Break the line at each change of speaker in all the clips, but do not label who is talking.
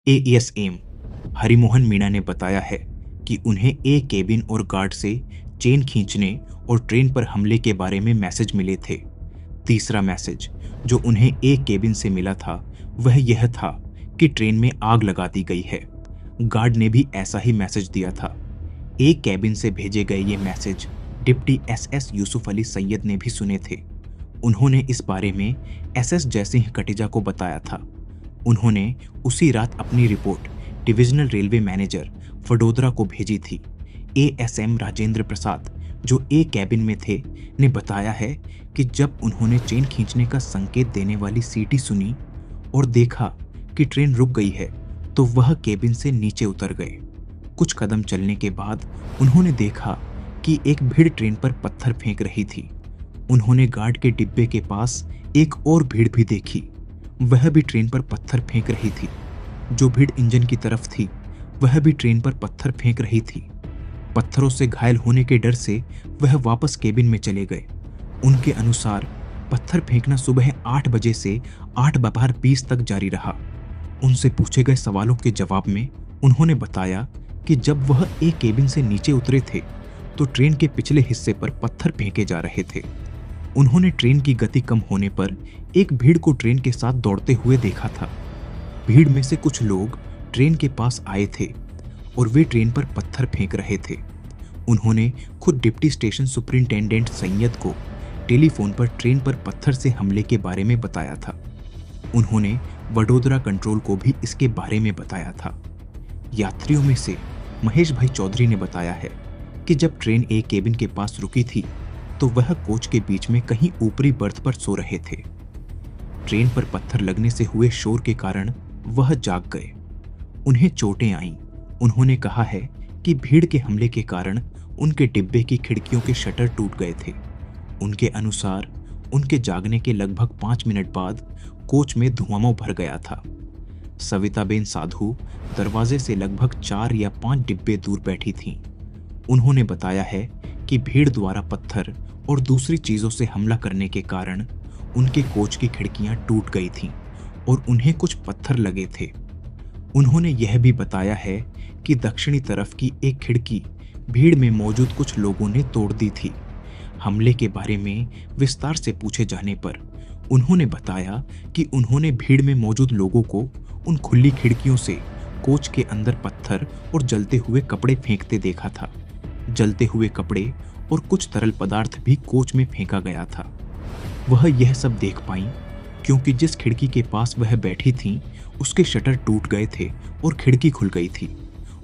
ASM Harimohan Meena ने बताया है कि उन्हें ए केबिन और गार्ड से चेन खींचने और ट्रेन पर हमले के बारे में मैसेज मिले थे। तीसरा मैसेज जो उन्हें ए केबिन से मिला था वह यह था कि ट्रेन में आग लगा दी गई है। गार्ड ने भी ऐसा ही मैसेज दिया था। ए केबिन से भेजे गए ये message deputy SS Yusuf Ali Syed ने भी सुने थे। उन्होंने इस बारे में एसएस जयसिंह कटिजा को बताया था। उन्होंने उसी रात अपनी report divisional railway manager Vadodara को भेजी थी। एएसएम राजेंद्र प्रसाद जो ए कैबिन में थे ने बताया है कि जब उन्होंने चेन खींचने का संकेत देने वाली सीटी सुनी और देखा कि ट्रेन रुक गई है तो वह केबिन से नीचे उतर गए। कुछ कदम चलने के बाद उन्होंने देखा कि एक भीड़ ट्रेन पर पत्थर फेंक रही थी। उन्होंने गार्ड के डिब्बे के पास एक और भीड़ भी देखी। वह भी ट्रेन पर पत्थर फेंक रही थी। जो भीड़ इंजन की तरफ थी वह भी ट्रेन पर पत्थर फेंक रही थी। पत्थरों से घायल होने के डर से वह वापस केबिन में चले गए। उनके अनुसार पत्थर फेंकना सुबह 8 बजे से 8:20 तक जारी रहा। उनसे पूछे गए सवालों के जवाब में उन्होंने बताया कि जब वह एक केबिन से नीचे उतरे थे तो ट्रेन के पिछले हिस्से पर पत्थर फेंके जा रहे थे। उन्होंने ट्रेन की गति कम होने पर एक भीड़ को ट्रेन के साथ दौड़ते हुए देखा था। भीड़ में से कुछ लोग ट्रेन के पास आए थे और वे ट्रेन पर पत्थर फेंक रहे थे। उन्होंने खुद डिप्टी स्टेशन सुपरिंटेंडेंट सैयद को टेलीफोन पर ट्रेन पर पत्थर से हमले के बारे में बताया था। उन्होंने वडोदरा कंट्रोल को भी इसके बारे में बताया था। यात्रियों में से महेश भाई चौधरी ने बताया है कि जब ट्रेन ए केबिन के पास रुकी थी तो वह कोच के बीच में कहीं ऊपरी बर्थ पर सो रहे थे। ट्रेन पर पत्थर लगने से हुए शोर के कारण वह जाग गए। उन्हें चोटें आईं। उन्होंने कहा है कि भीड़ के हमले के कारण उनके डिब्बे की खिड़कियों के शटर टूट गए थे। उनके अनुसार उनके जागने के लगभग 5 मिनट बाद कोच में धुआं भर गया था। सविताबेन साधु दरवाजे से लगभग 4 या 5 डिब्बे दूर बैठी थीं। उन्होंने बताया है कि भीड़ द्वारा पत्थर और दूसरी चीजों से हमला करने के कारण उनके कोच की खिड़कियां टूट गई थीं और उन्हें कुछ पत्थर लगे थे। उन्होंने यह भी बताया है कि दक्षिणी तरफ की एक खिड़की भीड़ में मौजूद कुछ लोगों ने तोड़ दी थी। हमले के बारे में विस्तार से पूछे जाने पर उन्होंने बताया कि उन्होंने भीड़ में मौजूद लोगों को उन खुली खिड़कियों से कोच के अंदर पत्थर और जलते हुए कपड़े फेंकते देखा था। जलते हुए कपड़े और कुछ तरल पदार्थ भी कोच में फेंका गया था। वह यह सब देख पाई क्योंकि जिस खिड़की के पास वह बैठी थीं उसके शटर टूट गए थे और खिड़की खुल गई थी।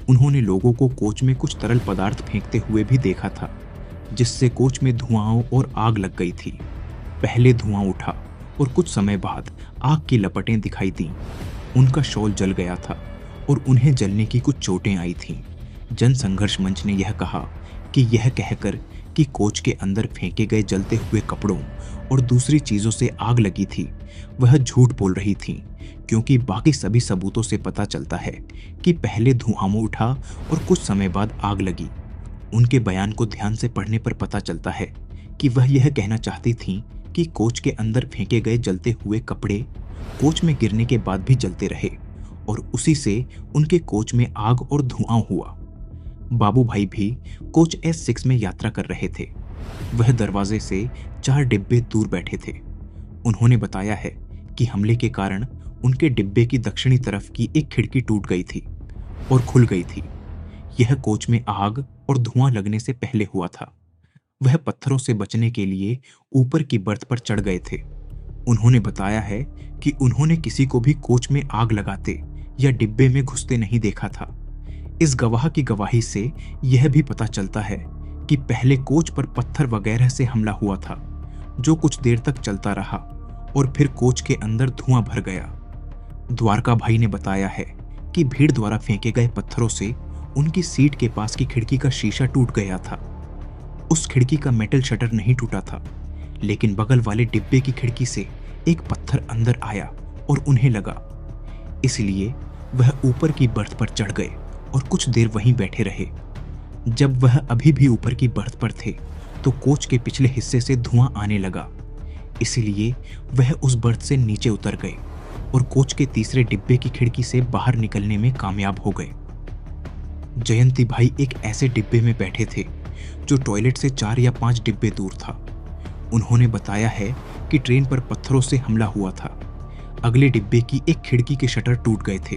उन्होंने लोगों को कोच में कुछ तरल पदार्थ फेंकते हुए भी देखा था जिससे कोच में धुआं और आग लग गई थी। पहले धुआं उठा और कुछ समय बाद आग की लपटें दिखाई दीं। उनका शॉल जल गया था और उन्हें जलने की कुछ चोटें आई थीं। जनसंघर्ष मंच ने यह कहा कि यह कहकर कि कोच के अंदर फेंके गए जलते हुए कपड़ों और दूसरी चीजों से आग लगी थी वह झूठ बोल रही थी क्योंकि बाकी सभी सबूतों से पता चलता है कि पहले धुआं उठा और कुछ समय बाद आग लगी। उनके बयान को ध्यान से पढ़ने पर पता चलता है कि वह यह कहना चाहती थीं कि कोच के अंदर फेंके गए जलते हुए कपड़े कोच में गिरने के बाद भी जलते रहे और उसी से उनके कोच में आग और धुआं हुआ। बाबू भाई भी कोच S6 में यात्रा कर रहे थे। वह दरवाजे से 4 डिब्बे दूर बैठे थे। उन्होंने बताया है कि हमले के कारण उनके डिब्बे की दक्षिणी तरफ की एक खिड़की टूट गई थी और खुल गई थी। यह कोच में आग और धुआं लगने से पहले हुआ था। वह पत्थरों से बचने के लिए ऊपर की बर्थ पर चढ़ गए थे। उन्होंने बताया है कि उन्होंने किसी को भी कोच में आग लगाते या डिब्बे में घुसते नहीं देखा था। इस गवाह की गवाही से यह भी पता चलता है कि पहले कोच पर पत्थर वगैरह से हमला हुआ था जो कुछ देर तक चलता रहा और फिर कोच के अंदर धुआं भर गया। द्वारका भाई ने बताया है कि भीड़ द्वारा फेंके गए पत्थरों से उनकी सीट के पास की खिड़की का शीशा टूट गया था। उस खिड़की का मेटल शटर नहीं टूटा था लेकिन बगल वाले डिब्बे की खिड़की से एक पत्थर अंदर आया और उन्हें लगा। इसलिए वह ऊपर की बर्थ पर चढ़ गए और कुछ देर वहीं बैठे रहे। जब वह अभी भी ऊपर की बर्थ पर थे तो कोच के पिछले हिस्से से धुआं आने लगा। इसलिए वह उस बर्थ से नीचे उतर गए और कोच के तीसरे डिब्बे की खिड़की से बाहर निकलने में कामयाब हो गए। जयंती भाई एक ऐसे डिब्बे में बैठे थे जो टॉयलेट से 4 या 5 डिब्बे दूर था। उन्होंने बताया है कि ट्रेन पर पत्थरों से हमला हुआ था। अगले डिब्बे की एक खिड़की के शटर टूट गए थे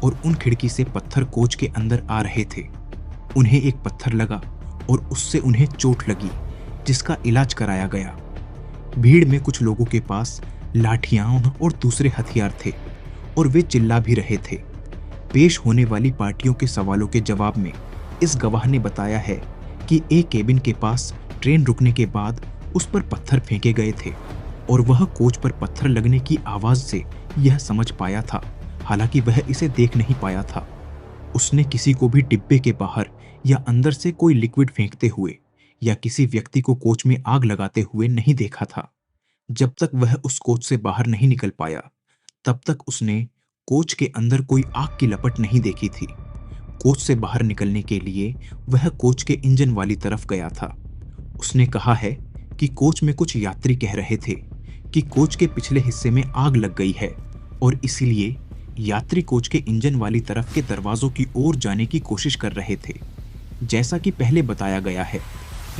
और उन खिड़की से पत्थर कोच के अंदर आ रहे थे। उन्हें एक पत्थर लगा और उससे उन्हें चोट लगी, जिसका इलाज कराया गया। भीड़ में कुछ लोगों के पास लाठियां और दूसरे हथियार थे और वे चिल्ला भी रहे थे। पेश होने वाली पार्टियों के सवालों के जवाब में इस गवाह ने बताया है कि ए केबिन के पास ट्रेन रुकने के बाद उस पर पत्थर फेंके गए थे और वह कोच पर पत्थर लगने की आवाज से यह समझ पाया था, हालांकि वह इसे देख नहीं पाया था। उसने किसी को भी डिब्बे के बाहर या अंदर से कोई लिक्विड फेंकते हुए या किसी व्यक्ति को कोच में आग लगाते हुए नहीं देखा था। जब तक वह उस कोच से बाहर नहीं निकल पाया, तब तक उसने कोच के अंदर कोई आग की लपट नहीं देखी थी। कोच से बाहर निकलने के लिए वह कोच के इंजन वाली तरफ गया था। उसने कहा है कि कोच में कुछ यात्री कह रहे थे कि कोच के पिछले हिस्से में आग लग गई है और इसीलिए यात्री कोच के इंजन वाली तरफ के दरवाजों की ओर जाने की कोशिश कर रहे थे। जैसा कि पहले बताया गया है,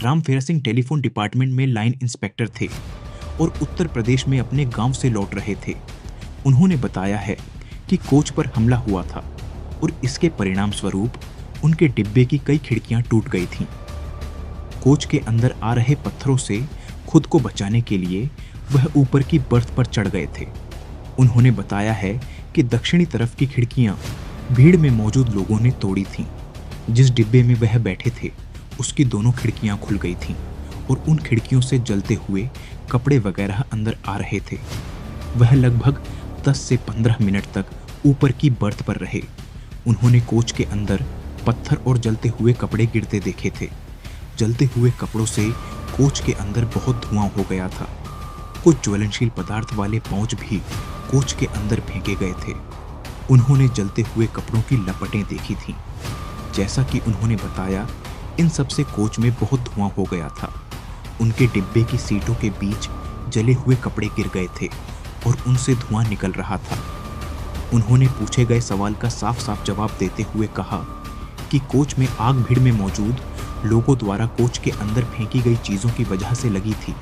राम फेरा सिंह टेलीफोन डिपार्टमेंट में लाइन इंस्पेक्टर थे और उत्तर प्रदेश में अपने गांव से लौट रहे थे। उन्होंने बताया है कि कोच पर हमला हुआ था और इसके परिणाम स्वरूप उनके डिब्बे की कई खिड़कियां टूट गई थीं। कोच के अंदर आ रहे पत्थरों से खुद को बचाने के लिए वह ऊपर की बर्थ पर चढ़ गए थे। उन्होंने बताया है कि दक्षिणी तरफ की खिड़कियां भीड़ में मौजूद लोगों ने तोड़ी थीं। जिस डिब्बे में वह बैठे थे उसकी दोनों खिड़कियां खुल गई थीं और उन खिड़कियों से जलते हुए कपड़े वगैरह अंदर आ रहे थे। वह लगभग 10 से 15 मिनट तक ऊपर की बर्थ पर रहे। उन्होंने कोच के अंदर पत्थर और जलते हुए कपड़े गिरते देखे थे। जलते हुए कपड़ों से कोच के अंदर बहुत धुआं हो गया था। कुछ ज्वलनशील पदार्थ वाले पाउच भी कोच के अंदर फेंके गए थे। उन्होंने जलते हुए कपड़ों की लपटें देखी थीं। जैसा कि उन्होंने बताया, इन सब से कोच में बहुत धुआं हो गया था। उनके डिब्बे की सीटों के बीच जले हुए कपड़े गिर गए थे और उनसे धुआं निकल रहा था। उन्होंने पूछे गए सवाल का साफ साफ जवाब देते हुए कहा कि कोच में आग भीड़ में मौजूद लोगों द्वारा कोच के अंदर फेंकी गई चीजों की वजह से लगी थी।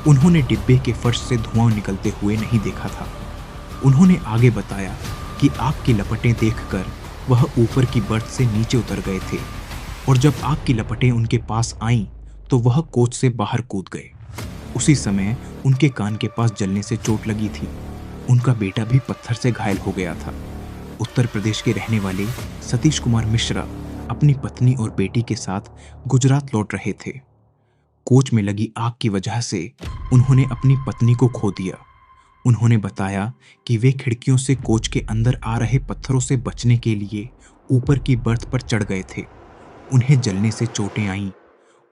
उन्होंने डिब्बे के फर्श से धुआं निकलते हुए नहीं देखा था। उन्होंने आगे बताया कि आग की लपटें देखकर वह ऊपर की बर्थ से नीचे उतर गए थे और जब आग की लपटें उनके पास आईं तो वह कोच से बाहर कूद गए। उसी समय उनके कान के पास जलने से चोट लगी थी। उनका बेटा भी पत्थर से घायल हो गया था। उत्तर प्रदेश के रहने वाले सतीश कुमार मिश्रा अपनी पत्नी और बेटी के साथ गुजरात लौट रहे थे। कोच में लगी आग की वजह से उन्होंने अपनी पत्नी को खो दिया। उन्होंने बताया कि वे खिड़कियों से कोच के अंदर आ रहे पत्थरों से बचने के लिए ऊपर की बर्थ पर चढ़ गए थे। उन्हें जलने से चोटें आईं।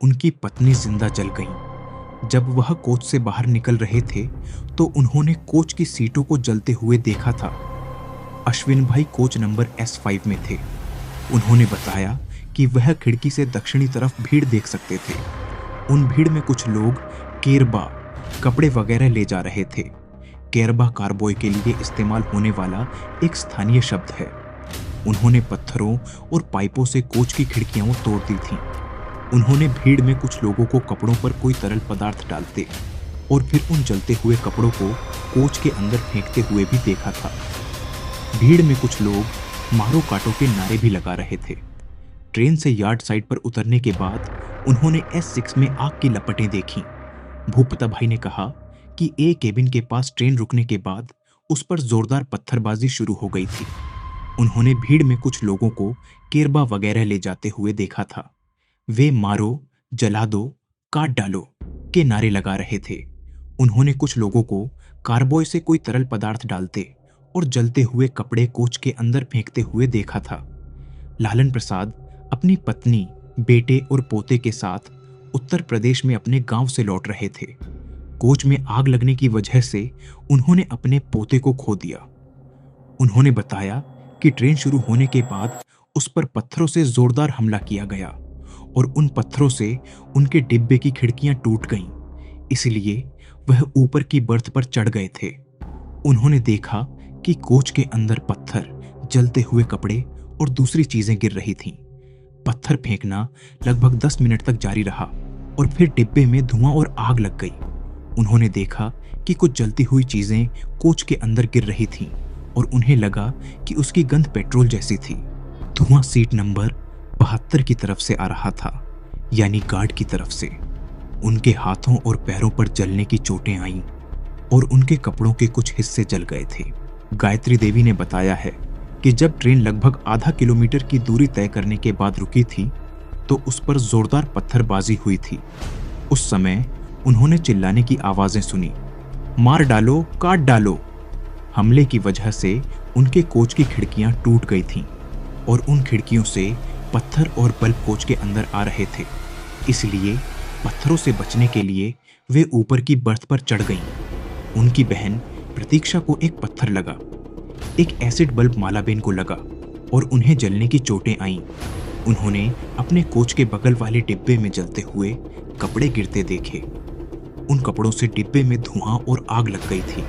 उनकी पत्नी जिंदा जल गईं। जब वह कोच से बाहर निकल रहे थे तो उन्होंने कोच की सीटों को जलते हुए देखा था। अश्विन भाई कोच नंबर S5 में थे। उन्होंने बताया कि वह खिड़की से दक्षिणी तरफ भीड़ देख सकते थे। उन भीड़ में कुछ लोग केरबा कपड़े वगैरह ले जा रहे थे। केरबा कारबॉय के लिए इस्तेमाल होने वाला एक स्थानीय शब्द है। उन्होंने पत्थरों और पाइपों से कोच की खिड़कियां तोड़ दी थीं। उन्होंने भीड़ में कुछ लोगों को कपड़ों पर कोई तरल पदार्थ डालते और फिर उन जलते हुए कपड़ों को कोच के अंदर फेंकते हुए भी देखा था। भीड़ में कुछ लोग मारो काटो के नारे भी लगा रहे थे। ट्रेन से यार्ड साइड पर उतरने के बाद उन्होंने S6 में आग की लपटें देखीं। भूपता भाई ने कहा कि ए केबिन के पास ट्रेन रुकने के बाद उस पर जोरदार पत्थरबाजी शुरू हो गई थी। उन्होंने भीड़ में कुछ लोगों को केरबा वगैरह ले जाते हुए देखा था। वे मारो, जला दो, काट डालो के नारे लगा रहे थे। उन्होंने कुछ लोगों को कार्बोय से कोई तरल पदार्थ डालते और जलते हुए कपड़े कोच के अंदर फेंकते हुए देखा था। लालन प्रसाद अपनी पत्नी, बेटे और पोते के साथ उत्तर प्रदेश में अपने गांव से लौट रहे थे। कोच में आग लगने की वजह से उन्होंने अपने पोते को खो दिया। उन्होंने बताया कि ट्रेन शुरू होने के बाद उस पर पत्थरों से जोरदार हमला किया गया और उन पत्थरों से उनके डिब्बे की खिड़कियां टूट गईं, इसलिए वह ऊपर की बर्थ पर चढ़ गए थे। उन्होंने देखा कि कोच के अंदर पत्थर, जलते हुए कपड़े और दूसरी चीजें गिर रही थीं। पत्थर फेंकना लगभग 10 मिनट तक जारी रहा और फिर डिब्बे में धुआं और आग लग गई। उन्होंने देखा कि कुछ जलती हुई चीजें कोच के अंदर गिर रही थीं और उन्हें लगा कि उसकी गंध पेट्रोल जैसी थी। धुआं सीट नंबर 72 की तरफ से आ रहा था, यानी गार्ड की तरफ से। उनके हाथों और पैरों पर जलने की चोटें आईं और उनके कपड़ों के कुछ हिस्से जल गए थे। गायत्री देवी ने बताया है कि जब ट्रेन लगभग आधा किलोमीटर की दूरी तय करने के बाद रुकी थी तो उस पर जोरदार पत्थरबाजी हुई थी। उस समय उन्होंने चिल्लाने की आवाजें सुनी, मार डालो, काट डालो। हमले की वजह से उनके कोच की खिड़कियां टूट गई थीं और उन खिड़कियों से पत्थर और बल्ब कोच के अंदर आ रहे थे। इसलिए पत्थरों से बचने के लिए वे ऊपर की बर्थ पर चढ़ गईं। उनकी बहन प्रतीक्षा को एक पत्थर लगा। एक एसिड बल्ब मालाबेन को लगा और उन्हें जलने की चोटें आईं। उन्होंने अपने कोच के बगल वाले डिब्बे में जलते हुए कपड़े गिरते देखे। उन कपड़ों से डिब्बे में धुआं और आग लग गई थी।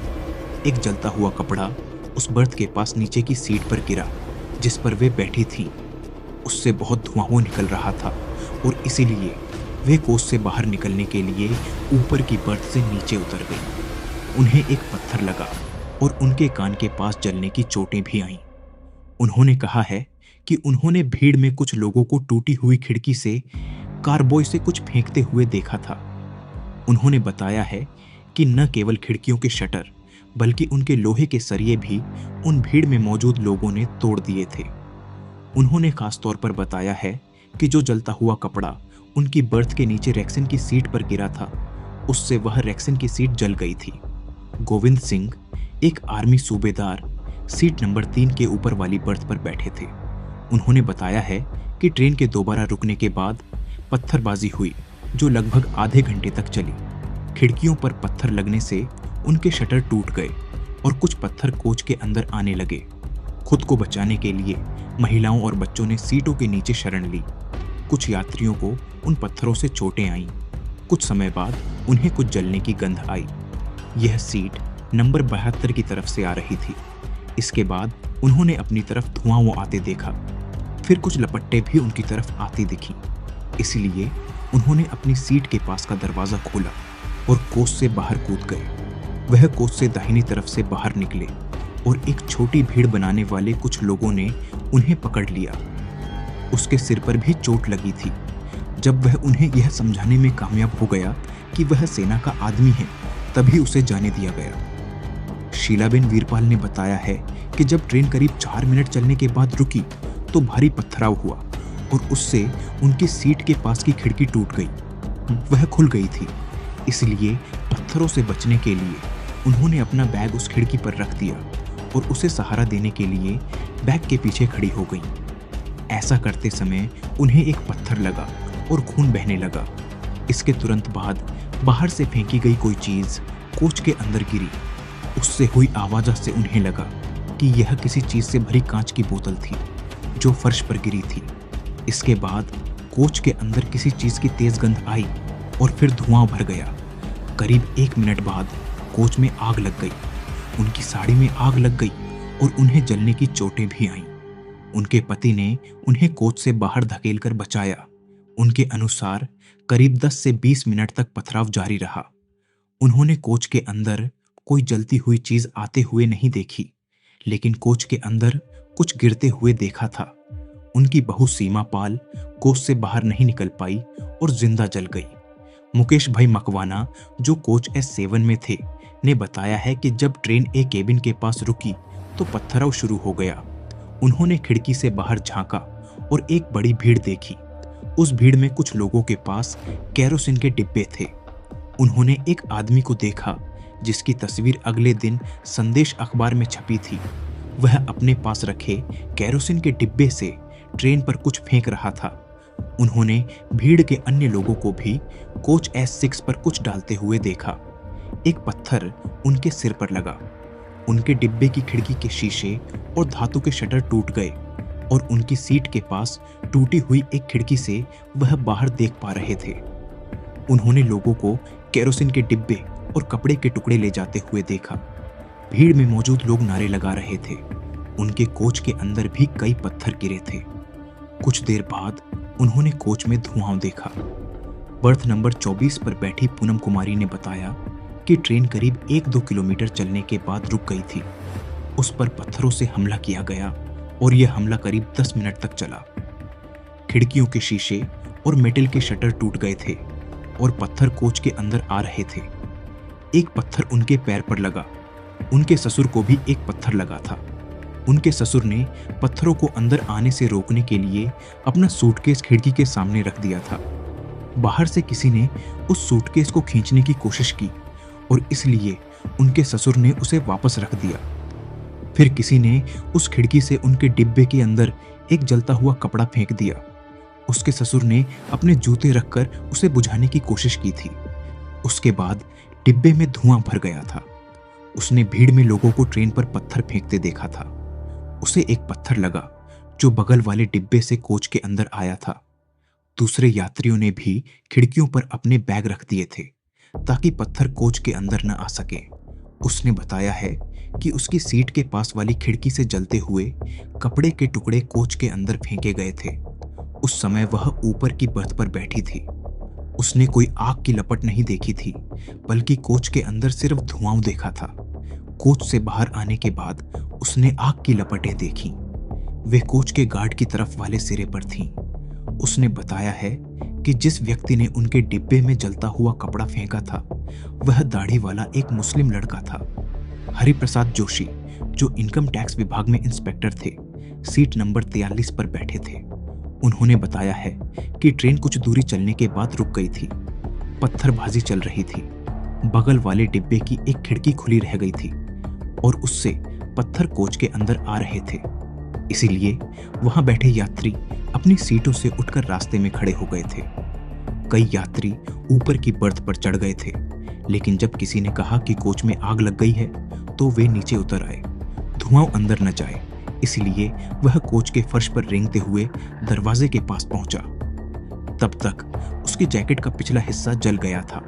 एक जलता हुआ कपड़ा उस बर्थ के पास नीचे की सीट पर गिरा जिस पर वे बैठी थी। उससे बहुत धुआं निकल रहा था और इसीलिए वे कोच से बाहर निकलने के लिए ऊपर की बर्थ से नीचे उतर गई। उन्हें एक पत्थर लगा और उनके कान के पास जलने की चोटें भी आईं। उन्होंने कहा है कि उन्होंने भीड़ में कुछ लोगों को टूटी हुई खिड़की से कारबॉय से कुछ फेंकते हुए देखा था। उन्होंने बताया है कि न केवल खिड़कियों के शटर बल्कि उनके लोहे के सरिये भी उन भीड़ में मौजूद लोगों ने तोड़ दिए थे। उन्होंने खास तौर पर बताया है कि जो जलता हुआ कपड़ा उनकी बर्थ के नीचे रैक्सन की सीट पर गिरा था, उससे वह रैक्सन की सीट जल गई थी। गोविंद सिंह, एक आर्मी सूबेदार, सीट नंबर 3 के ऊपर वाली बर्थ पर बैठे थे। उन्होंने बताया है कि ट्रेन के दोबारा रुकने के बाद पत्थरबाजी हुई जो लगभग आधे घंटे तक चली। खिड़कियों पर पत्थर लगने से उनके शटर टूट गए और कुछ पत्थर कोच के अंदर आने लगे। खुद को बचाने के लिए महिलाओं और बच्चों ने सीटों के नीचे शरण ली। कुछ यात्रियों को उन पत्थरों से चोटें आईं। कुछ समय बाद उन्हें कुछ जलने की गंध आई। यह सीट नंबर 72 की तरफ से आ रही थी। इसके बाद उन्होंने अपनी तरफ धुआं आते देखा। फिर कुछ लपट्टे भी उनकी तरफ आती दिखी। इसलिए उन्होंने अपनी सीट के पास का दरवाजा खोला और कोच से बाहर कूद गए। वह कोच से दाहिनी तरफ से बाहर निकले और एक छोटी भीड़ बनाने वाले कुछ लोगों ने उन्हें पकड़ लिया। उसके सिर पर भी चोट लगी थी। जब वह उन्हें यह समझाने में कामयाब हो गया कि वह सेना का आदमी है, तभी उसे जाने दिया गया। शीलाबेन वीरपाल ने बताया है कि जब ट्रेन करीब 4 मिनट चलने के बाद रुकी तो भारी पथराव हुआ और उससे उनकी सीट के पास की खिड़की टूट गई। वह खुल गई थी। इसलिए पत्थरों से बचने के लिए उन्होंने अपना बैग उस खिड़की पर रख दिया और उसे सहारा देने के लिए बैग के पीछे खड़ी हो गई। ऐसा करते समय उन्हें एक पत्थर लगा और खून बहने लगा। इसके तुरंत बाद बाहर से फेंकी गई कोई चीज कोच के अंदर गिरी। उससे हुई आवाज से उन्हें लगा कि यह किसी चीज से भरी कांच की बोतल थी जो फर्श पर गिरी थी। इसके बाद कोच के अंदर किसी चीज की तेज गंध आई और फिर धुआं भर गया। करीब 1 मिनट बाद कोच में आग लग गई। उनकी साड़ी में आग लग गई और उन्हें जलने की चोटें भी आईं। उनके पति ने उन्हें कोच से बाहर धकेलकर बचाया। उनके अनुसार करीब 10 से 20 मिनट तक पथराव जारी रहा। उन्होंने कोच के अंदर कोई जलती हुई चीज आते हुए नहीं देखी, लेकिन कोच के अंदर कुछ गिरते हुए देखा था। उनकी बहू सीमा पाल कोच से बाहर नहीं निकल पाई और जिंदा जल गई। मुकेश भाई मकवाना, जो कोच S7 में थे, ने बताया है कि जब ट्रेन ए केबिन के पास रुकी तो पथराव शुरू हो गया। उन्होंने खिड़की से बाहर झांका और एक बड़ी भीड़ देखी। उस भीड़ में कुछ लोगों के पास केरोसिन के डिब्बे थे। उन्होंने एक आदमी को देखा जिसकी तस्वीर अगले दिन संदेश अखबार में छपी थी। वह अपने पास रखे केरोसिन के डिब्बे से ट्रेन पर कुछ फेंक रहा था। उन्होंने भीड़ के अन्य लोगों को भी कोच S6 पर कुछ डालते हुए देखा। एक पत्थर उनके सिर पर लगा। उनके डिब्बे की खिड़की के शीशे और धातु के शटर टूट गए और उनकी सीट के पास टूटी हुई एक खिड़की से वह बाहर देख पा रहे थे। उन्होंने लोगों को केरोसिन के डिब्बे और कपड़े के टुकड़े ले जाते हुए देखा। भीड़ में मौजूद लोग नारे लगा रहे थे। उनके कोच के अंदर भी कई पत्थर गिरे थे। कुछ देर बाद उन्होंने कोच में धुआं देखा। बर्थ नंबर 24 पर बैठी पूनम कुमारी ने बताया कि ट्रेन करीब 1-2 किलोमीटर चलने के बाद रुक गई थी। उस पर पत्थरों से हमला किया गया और यह हमला करीब 10 मिनट तक चला। खिड़कियों के शीशे और मेटल के शटर टूट गए थे और पत्थर कोच के अंदर आ रहे थे। एक पत्थर उनके पैर पर लगा। उनके ससुर को भी एक पत्थर लगा था। उनके ससुर ने पत्थरों को अंदर आने से रोकने के लिए अपना सूटकेस खिड़की के सामने रख दिया था। बाहर से किसी ने उस सूटकेस को खींचने की कोशिश की और इसलिए उनके ससुर ने उसे वापस रख दिया। फिर किसी ने उस खिड़की से उनके डिब्बे के अंदर एक जलता हुआ कपड़ा फेंक दिया। उसके ससुर ने अपने जूते रखकर उसे बुझाने की कोशिश की थी। उसके बाद डिब्बे में धुआं भर गया था। उसने भीड़ में लोगों को ट्रेन पर पत्थर फेंकते देखा था। उसे एक पत्थर लगा जो बगल वाले डिब्बे से कोच के अंदर आया था। दूसरे यात्रियों ने भी खिड़कियों पर अपने बैग रख दिए थे ताकि पत्थर कोच के अंदर न आ सके। उसने बताया है कि उसकी सीट के पास वाली खिड़की से जलते हुए कपड़े के टुकड़े कोच के अंदर फेंके गए थे। उस समय वह ऊपर की बर्थ पर बैठी थी। उसने कोई आग की लपट नहीं देखी थी, बल्कि कोच के अंदर सिर्फ धुआं देखा था। कोच से बाहर आने के बाद उसने आग की लपटें देखी। वे कोच के गार्ड की तरफ वाले सिरे पर थीं। उसने बताया है कि जिस व्यक्ति ने उनके डिब्बे में जलता हुआ कपड़ा फेंका था वह दाढ़ी वाला एक मुस्लिम लड़का था। हरिप्रसाद जोशी, जो इनकम टैक्स विभाग में इंस्पेक्टर थे, सीट नंबर 43 पर बैठे थे। उन्होंने बताया है कि ट्रेन कुछ दूरी चलने के बाद रुक गई थी। पत्थरबाजी चल रही थी। बगल वाले डिब्बे की एक खिड़की खुली रह गई थी और उससे पत्थर कोच के अंदर आ रहे थे। इसीलिए वहां बैठे यात्री अपनी सीटों से उठकर रास्ते में खड़े हो गए थे। कई यात्री ऊपर की बर्थ पर चढ़ गए थे, लेकिन जब किसी ने कहा कि कोच में आग लग गई है तो वे नीचे उतर आए। धुआं अंदर न जाए, इसलिए वह कोच के फर्श पर रेंगते हुए दरवाजे के पास पहुंचा। तब तक उसकी जैकेट का पिछला हिस्सा जल गया था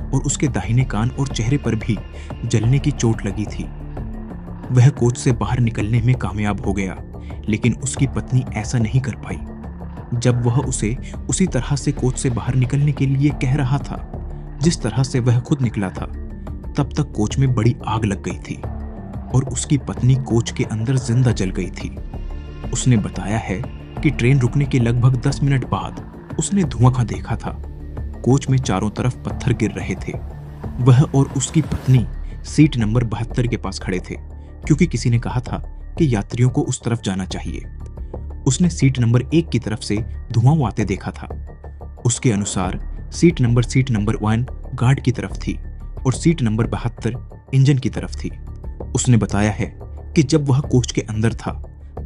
और उसके दाहिने कान और चेहरे पर भी जलने की चोट लगी थी। वह कोच से बाहर निकलने में कामयाब हो गया, लेकिन उसकी पत्नी ऐसा नहीं कर पाई। जब वह उसे उसी तरह से कोच से बाहर निकलने के लिए कह रहा था जिस तरह से वह खुद निकला था, तब तक कोच में बड़ी आग लग गई थी और उसकी पत्नी कोच के अंदर जिंदा जल गई थी। उसने बताया है कि ट्रेन रुकने के लगभग 10 मिनट बाद उसने धुआं देखा था। कोच में चारों तरफ पत्थर गिर रहे थे। वह और उसकी पत्नी सीट नंबर 72 के पास खड़े थे, क्योंकि किसी ने कहा था कि यात्रियों को उस तरफ जाना चाहिए। उसने सीट नंबर 1 की तरफ से धुआं आते देखा था। उसके अनुसार सीट नंबर 1 गार्ड की तरफ थी और सीट नंबर 72 इंजन की तरफ थी। उसने बताया है कि जब वह कोच के अंदर था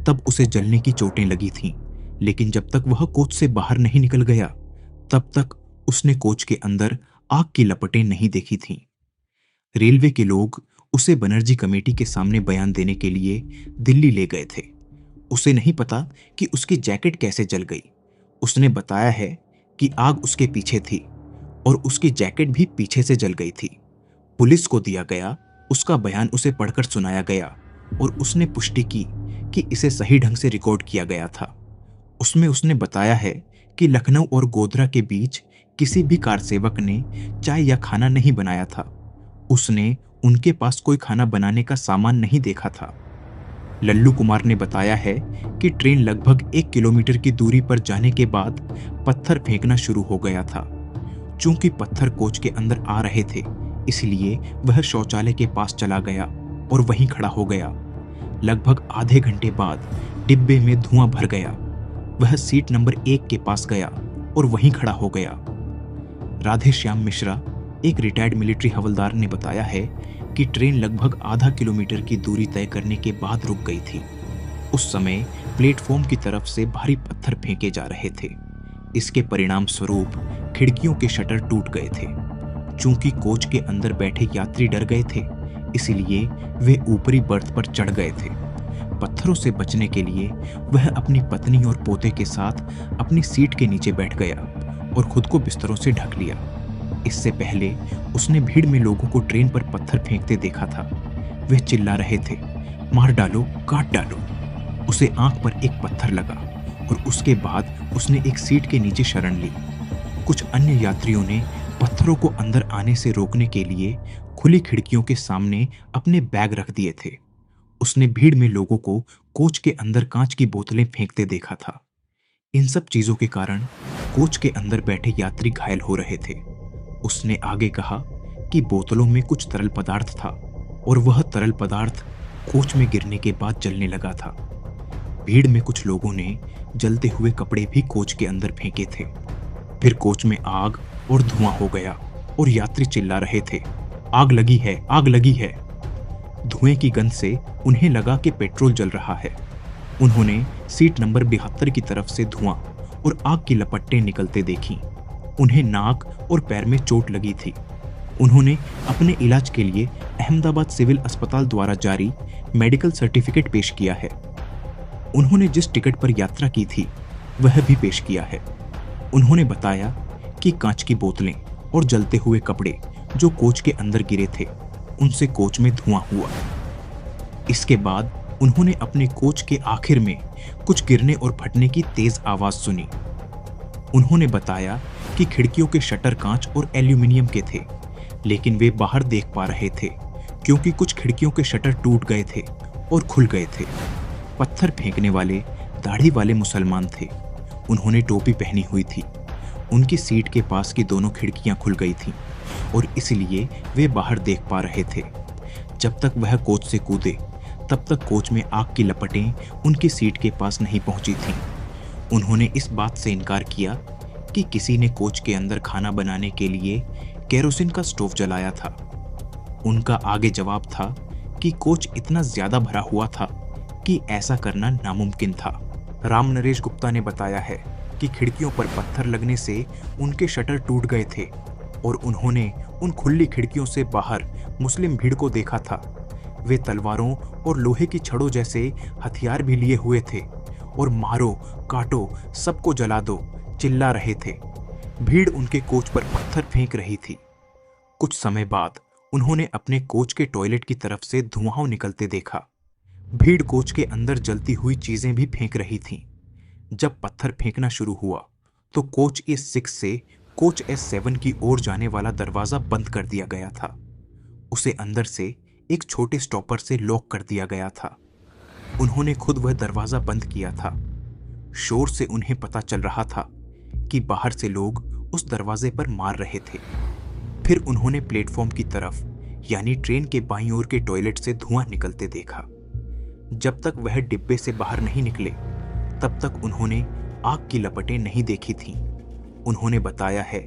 तब उसे जलने की चोटें लगी थीं, लेकिन जब तक वह कोच से बाहर नहीं निकल गया तब तक उसने कोच के अंदर आग की लपटें नहीं देखी थीं। रेलवे के लोग उसे बनर्जी कमेटी के सामने बयान देने के लिए दिल्ली ले गए थे। उसे नहीं पता कि उसकी जैकेट कैसे जल गई। उसने बताया है कि आग उसके पीछे थी और उसकी जैकेट भी पीछे से जल गई थी। पुलिस को दिया गया उसका बयान उसे पढ़कर सुनाया गया और उसने पुष्टि की कि इसे सही ढंग से रिकॉर्ड किया गया था। उसमें उसने बताया है कि लखनऊ और गोधरा के बीच किसी भी कार सेवक ने चाय या खाना नहीं बनाया था। उसने उनके पास कोई खाना बनाने का सामान नहीं देखा था। लल्लू कुमार ने बताया है कि ट्रेन लगभग 1 किलोमीटर की दूरी पर जाने के बाद पत्थर फेंकना शुरू हो गया था। चूंकि पत्थर कोच के अंदर आ रहे थे, इसलिए वह शौचालय के पास चला गया और वहीं खड़ा हो गया। लगभग आधे घंटे बाद डिब्बे में धुआं भर गया। वह सीट नंबर 1 के पास गया और वहीं खड़ा हो गया। राधे श्याम मिश्रा, एक रिटायर्ड मिलिट्री हवलदार, ने बताया है कि ट्रेन लगभग आधा किलोमीटर की दूरी तय करने के बाद रुक गई थी। उस समय प्लेटफॉर्म की तरफ से भारी पत्थर फेंके जा रहे थे। इसके परिणाम स्वरूप खिड़कियों के शटर टूट गए थे। चूंकि कोच के अंदर बैठे यात्री डर गए थे, इसलिए वे ऊपरी बर्थ पर चढ़ गए थे। पत्थरों से बचने के लिए वह अपनी पत्नी और पोते के साथ अपनी सीट के नीचे बैठ गया और खुद को बिस्तरों से ढक लिया। इससे पहले उसने भीड़ में लोगों को ट्रेन पर पत्थर फेंकते देखा था, वे चिल्ला रहे थे, मार डालो, काट डालो। उसे आंख पर एक पत्थर लगा और उसके बाद उसने एक सीट के नीचे शरण ली। कुछ अन्य यात्रियों ने पत्थरों को अंदर आने से रोकने के लिए खुली खिड़कियों के सामने अपने बैग रख दिए थे। उसने भीड़ में लोगों को कोच के अंदर कांच की बोतलें फेंकते देखा था। इन सब चीजों के कारण कोच के अंदर बैठे यात्री घायल हो रहे थे। उसने आगे कहा कि बोतलों में कुछ तरल पदार्थ था और वह तरल पदार्थ कोच में गिरने के बाद जलने लगा था। भीड़ में कुछ लोगों ने जलते हुए कपड़े भी कोच के अंदर फेंके थे। फिर कोच में आग और धुआं हो गया और यात्री चिल्ला रहे थे, आग लगी है, आग लगी है। धुएं की गंध से उन्हें लगा कि पेट्रोल जल रहा है। उन्होंने सीट नंबर 72 की तरफ से धुआं और आग की लपटें निकलते देखी। उन्हें नाक और पैर में चोट लगी थी। उन्होंने अपने इलाज के लिए अहमदाबाद सिविल अस्पताल द्वारा जारी मेडिकल सर्टिफिकेट पेश किया है। उन्होंने जिस टिकट पर यात्रा की थी वह भी पेश किया है। उन्होंने बताया कि कांच की बोतलें और जलते हुए कपड़े जो कोच के अंदर गिरे थे, उनसे कोच में धुआं हुआ। इसके बाद उन्होंने अपने कोच के आखिर में कुछ गिरने और फटने की तेज आवाज सुनी। उन्होंने बताया कि खिड़कियों के शटर कांच और एल्यूमिनियम के थे, लेकिन वे बाहर देख पा रहे थे क्योंकि कुछ खिड़कियों के शटर टूट गए थे और खुल गए थे। पत्थर फेंकने वाले दाढ़ी वाले मुसलमान थे। उन्होंने टोपी पहनी हुई थी। उनकी सीट के पास की दोनों खिड़कियां खुल गई थीं और इसलिए वे बाहर देख पा रहे थे। जब तक वह कोच से कूदे तब तक कोच में आग की लपटें उनकी सीट के पास नहीं पहुंची थीं। उन्होंने इस बात से इनकार किया कि किसी ने कोच के अंदर खाना बनाने के लिए केरोसिन का स्टोव जलाया था। उनका आगे जवाब था कि कोच इतना ज्यादा भरा हुआ था कि ऐसा करना नामुमकिन था। राम नरेश गुप्ता ने बताया है कि खिड़कियों पर पत्थर लगने से उनके शटर टूट गए थे और उन्होंने उन खुली खिड़कियों से बाहर मुस्लिम भीड़ को देखा था। वे तलवारों और लोहे की छड़ों जैसे हथियार भी लिए हुए थे और मारो, काटो, सबको जला दो चिल्ला रहे थे। भीड़ उनके कोच पर पत्थर फेंक रही थी। कुछ समय बाद उन्होंने अपने कोच के टॉयलेट की तरफ से धुआं निकलते देखा। भीड़ कोच के अंदर जलती हुई चीजें भी फेंक रही थीं। जब पत्थर फेंकना शुरू हुआ तो कोच S6 से कोच S7 की ओर जाने वाला दरवाजा बंद कर दिया गया था। उसे अंदर से एक छोटे स्टॉपर से लॉक कर दिया गया था। उन्होंने खुद वह दरवाजा बंद किया था। शोर से उन्हें पता चल रहा था कि बाहर से लोग उस दरवाजे पर मार रहे थे। फिर उन्होंने प्लेटफॉर्म की तरफ यानी ट्रेन के बाईं ओर के टॉयलेट से धुआं निकलते देखा। जब तक वह डिब्बे से बाहर नहीं निकले तब तक उन्होंने आग की लपटें नहीं देखी थीं। उन्होंने बताया है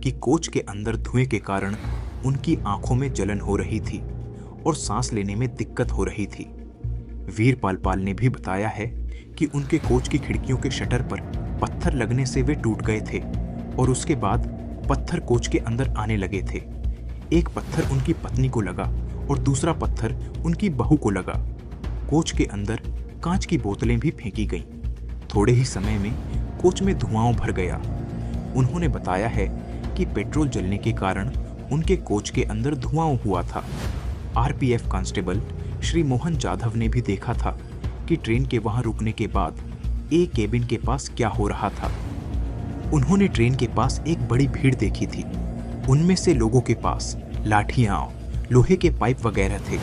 कि कोच के अंदर धुएं के कारण उनकी आंखों में जलन हो रही थी और सांस लेने में दिक्कत हो रही थी। वीरपाल पाल ने भी बताया है कि उनके कोच की खिड़कियों के शटर पर पत्थर लगने से वे टूट गए थे और उसके बाद पत्थर कोच के अंदर आने लगे थे। एक पत्थर उनकी पत्नी को लगा और दूसरा पत्थर उनकी बहू को लगा। कोच के अंदर कांच की बोतलें भी फेंकी गईं। थोड़े ही समय में कोच में धुआं भर गया। उन्होंने बताया है कि पेट्रोल जलने के कारण उनके कोच के अंदर धुआं हुआ था। आरपीएफ कांस्टेबल श्री मोहन जाधव ने भी देखा था कि ट्रेन के वहां रुकने के बाद ए केबिन के पास क्या हो रहा था। उन्होंने ट्रेन के पास एक बड़ी भीड़ देखी थी। उनमें से लोगों के पास लाठियां, लोहे के पाइप वगैरह थे।